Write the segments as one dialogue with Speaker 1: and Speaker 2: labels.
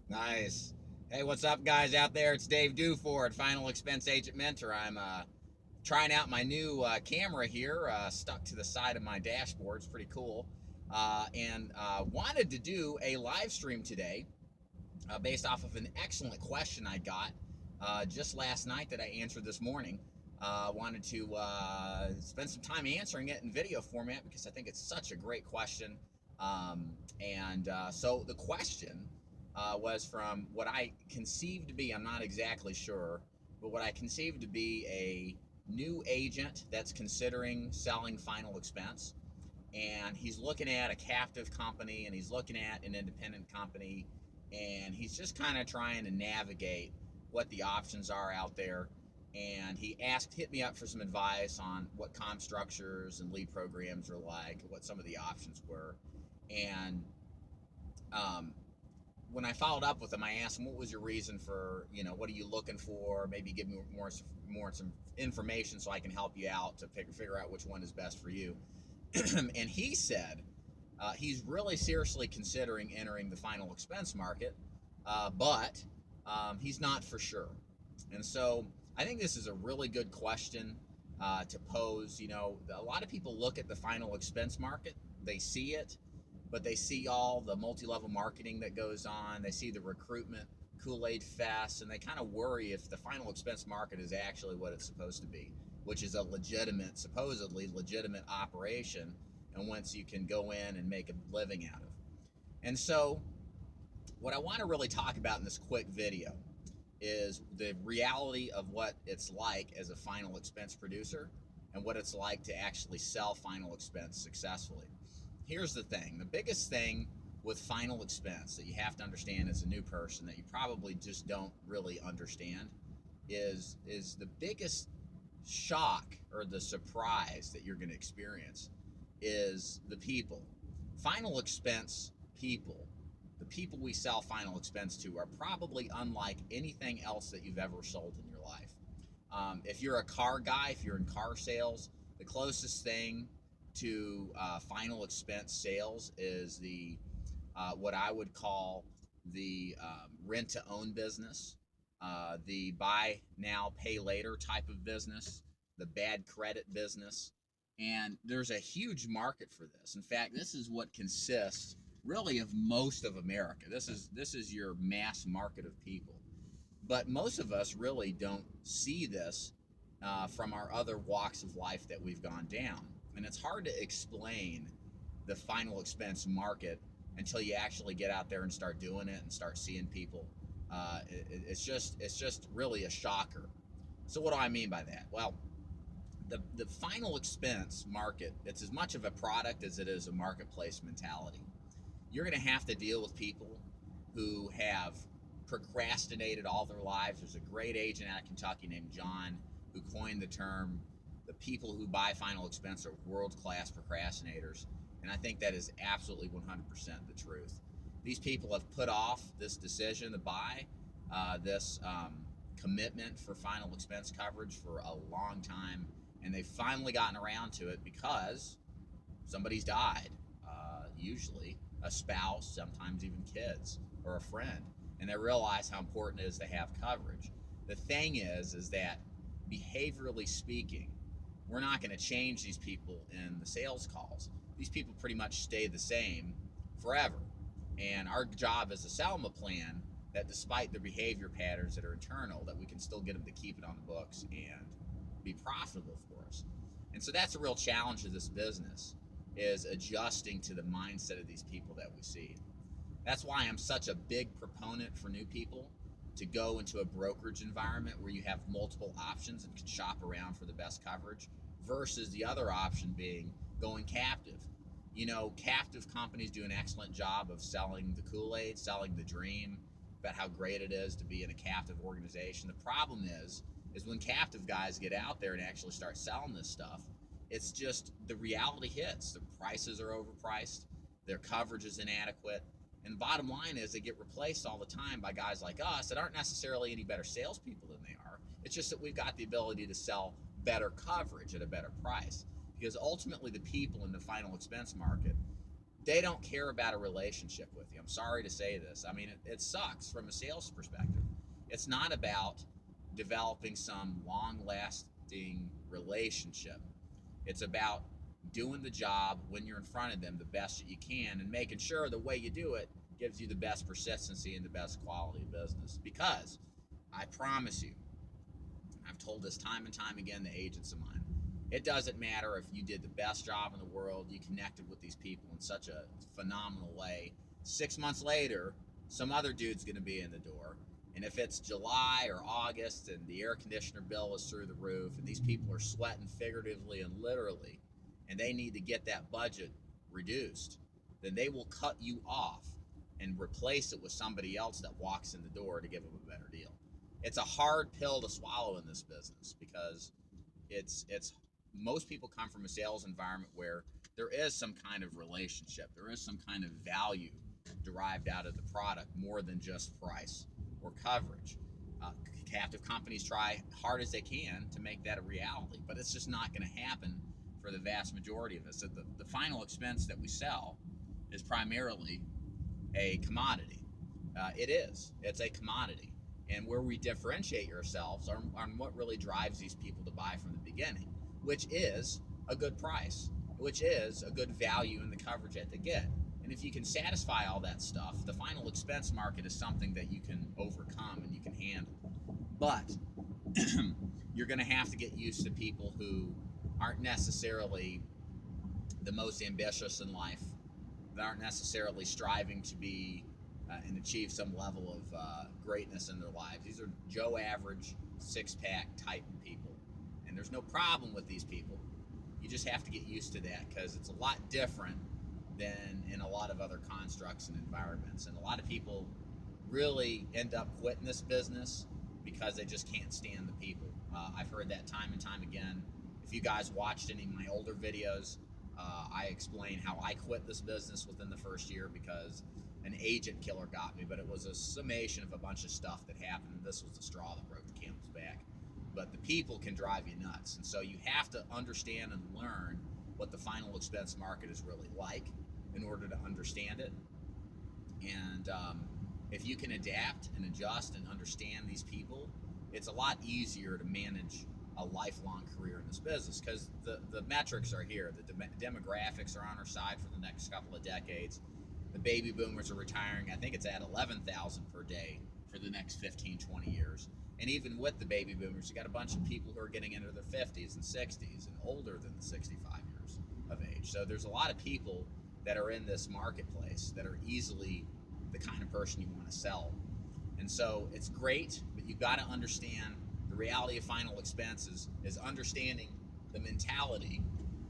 Speaker 1: Nice. Hey, what's up, guys out there? It's Dave Duford, Final Expense Agent Mentor. I'm trying out my new camera here, stuck to the side of my dashboard. It's pretty cool. And wanted to do a live stream today based off of an excellent question I got just last night that I answered this morning. Wanted to spend some time answering it in video format because I think it's such a great question. So the question was from what I conceived to be, I'm not exactly sure, but what I conceived to be a new agent that's considering selling final expense. And he's looking at a captive company and he's looking at an independent company, and he's just kind of trying to navigate what the options are out there. And he hit me up for some advice on what comp structures and lead programs are like, what some of the options were. And um, when I followed up with him, I asked him, what was your reason for, what are you looking for? Maybe give me more some information so I can help you out to figure out which one is best for you. And he said he's really seriously considering entering the final expense market, but he's not for sure. And so I think this is a really good question to pose. A lot of people look at the final expense market, they see it, but they see all the multi-level marketing that goes on. They see the recruitment Kool-Aid fest, and they kind of worry if the final expense market is actually what it's supposed to be, which is a supposedly legitimate operation, and once you can go in and make a living out of. And so, what I want to really talk about in this quick video is the reality of what it's like as a final expense producer and what it's like to actually sell final expense successfully. Here's the thing. The biggest thing with final expense that you have to understand as a new person that you probably just don't really understand is the biggest shock or the surprise that you're going to experience is the people. Final expense people, the people we sell final expense to, are probably unlike anything else that you've ever sold in your life. If you're a car guy, if you're in car sales, the closest thing to final expense sales is the what I would call the rent to own business, the buy now, pay later type of business, the bad credit business. And there's a huge market for this. In fact, this is what consists really of most of America. This is your mass market of people. But most of us really don't see this from our other walks of life that we've gone down. And it's hard to explain the final expense market until you actually get out there and start doing it and start seeing people. It's just really a shocker. So what do I mean by that? Well, the final expense market, it's as much of a product as it is a marketplace mentality. You're going to have to deal with people who have procrastinated all their lives. There's a great agent out of Kentucky named John who coined the term, the people who buy final expense are world-class procrastinators. And I think that is absolutely 100% the truth. These people have put off this decision to buy this commitment for final expense coverage for a long time, and they've finally gotten around to it because somebody's died, usually a spouse, sometimes even kids or a friend, and they realize how important it is to have coverage. The thing is that behaviorally speaking, we're not going to change these people in the sales calls. These people pretty much stay the same forever. And our job is to sell them a plan that, despite their behavior patterns that are internal, that we can still get them to keep it on the books and be profitable for us. And so that's a real challenge of this business, is adjusting to the mindset of these people that we see. That's why I'm such a big proponent for new people to go into a brokerage environment where you have multiple options and can shop around for the best coverage, versus the other option being going captive. Captive companies do an excellent job of selling the Kool-Aid, selling the dream about how great it is to be in a captive organization. The problem is when captive guys get out there and actually start selling this stuff, it's just the reality hits. The prices are overpriced, their coverage is inadequate, and the bottom line is they get replaced all the time by guys like us that aren't necessarily any better salespeople than they are. It's just that we've got the ability to sell better coverage at a better price. Because ultimately, the people in the final expense market, they don't care about a relationship with you. I'm sorry to say this. I mean, it sucks from a sales perspective. It's not about developing some long lasting relationship. It's about doing the job when you're in front of them the best that you can, and making sure the way you do it gives you the best persistency and the best quality of business. Because I promise you, I've told this time and time again to agents of mine, it doesn't matter if you did the best job in the world, you connected with these people in such a phenomenal way. 6 months later, some other dude's going to be in the door. And if it's July or August and the air conditioner bill is through the roof and these people are sweating figuratively and literally, and they need to get that budget reduced, then they will cut you off and replace it with somebody else that walks in the door to give them a better deal. It's a hard pill to swallow in this business because it's most people come from a sales environment where there is some kind of relationship, there is some kind of value derived out of the product more than just price or coverage. Captive companies try hard as they can to make that a reality, but it's just not going to happen for the vast majority of us. So the final expense that we sell is primarily a commodity. It's a commodity. And where we differentiate ourselves on what really drives these people to buy from the beginning, which is a good price, which is a good value in the coverage that they get. And if you can satisfy all that stuff, the final expense market is something that you can overcome and you can handle. But you're going to have to get used to people who aren't necessarily the most ambitious in life, that aren't necessarily striving to be and achieve some level of greatness in their lives. These are Joe average, six-pack type people. And there's no problem with these people. You just have to get used to that because it's a lot different than in a lot of other constructs and environments. And a lot of people really end up quitting this business because they just can't stand the people. I've heard that time and time again. If you guys watched any of my older videos, I explain how I quit this business within the first year because an agent killer got me, but it was a summation of a bunch of stuff that happened. This was the straw that broke the camel's back. But the people can drive you nuts. And so you have to understand and learn what the final expense market is really like in order to understand it. And if you can adapt and adjust and understand these people, it's a lot easier to manage a lifelong career in this business because the metrics are here. The demographics are on our side for the next couple of decades. The baby boomers are retiring. I think it's at 11,000 per day for the next 15, 20 years. And even with the baby boomers, you got a bunch of people who are getting into their 50s and 60s and older than the 65 years of age. So there's a lot of people that are in this marketplace that are easily the kind of person you want to sell. And so it's great, but you've got to understand the reality of final expenses is understanding the mentality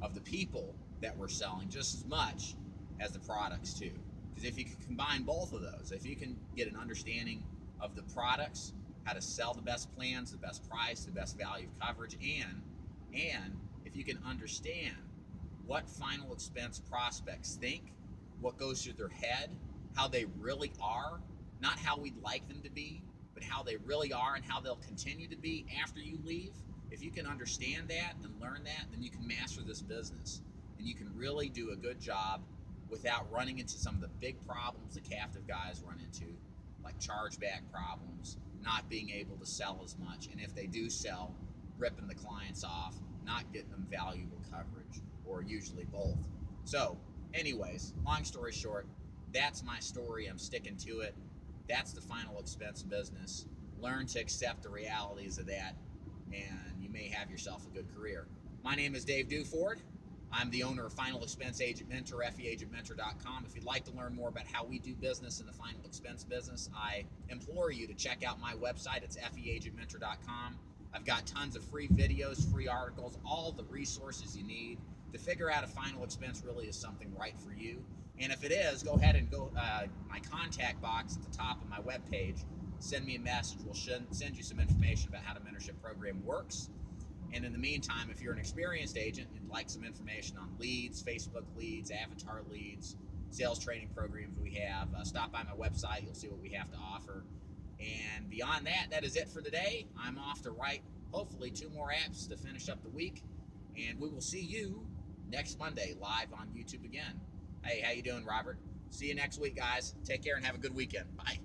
Speaker 1: of the people that we're selling just as much as the products too. Because if you can combine both of those, if you can get an understanding of the products, how to sell the best plans, the best price, the best value of coverage, and if you can understand what final expense prospects think, what goes through their head, how they really are, not how we'd like them to be, but how they really are and how they'll continue to be after you leave. If you can understand that and learn that, then you can master this business and you can really do a good job without running into some of the big problems that captive guys run into, like chargeback problems, not being able to sell as much, and if they do sell, ripping the clients off, not getting them valuable coverage, or usually both. So anyways, long story short, that's my story. I'm sticking to it. That's the final expense business. Learn to accept the realities of that, and you may have yourself a good career. My name is Dave Duford. I'm the owner of Final Expense Agent Mentor, FEAgentMentor.com. If you'd like to learn more about how we do business in the final expense business, I implore you to check out my website. It's FEAgentMentor.com. I've got tons of free videos, free articles, all the resources you need to figure out if final expense really is something right for you. And if it is, go ahead and go my contact box at the top of my webpage. Send me a message. We'll send you some information about how the mentorship program works. And in the meantime, if you're an experienced agent and you'd like some information on leads, Facebook leads, avatar leads, sales training programs we have, stop by my website. You'll see what we have to offer. And beyond that, that is it for today. I'm off to write, hopefully, 2 more apps to finish up the week. And we will see you next Monday live on YouTube again. Hey, how you doing, Robert? See you next week, guys. Take care and have a good weekend. Bye.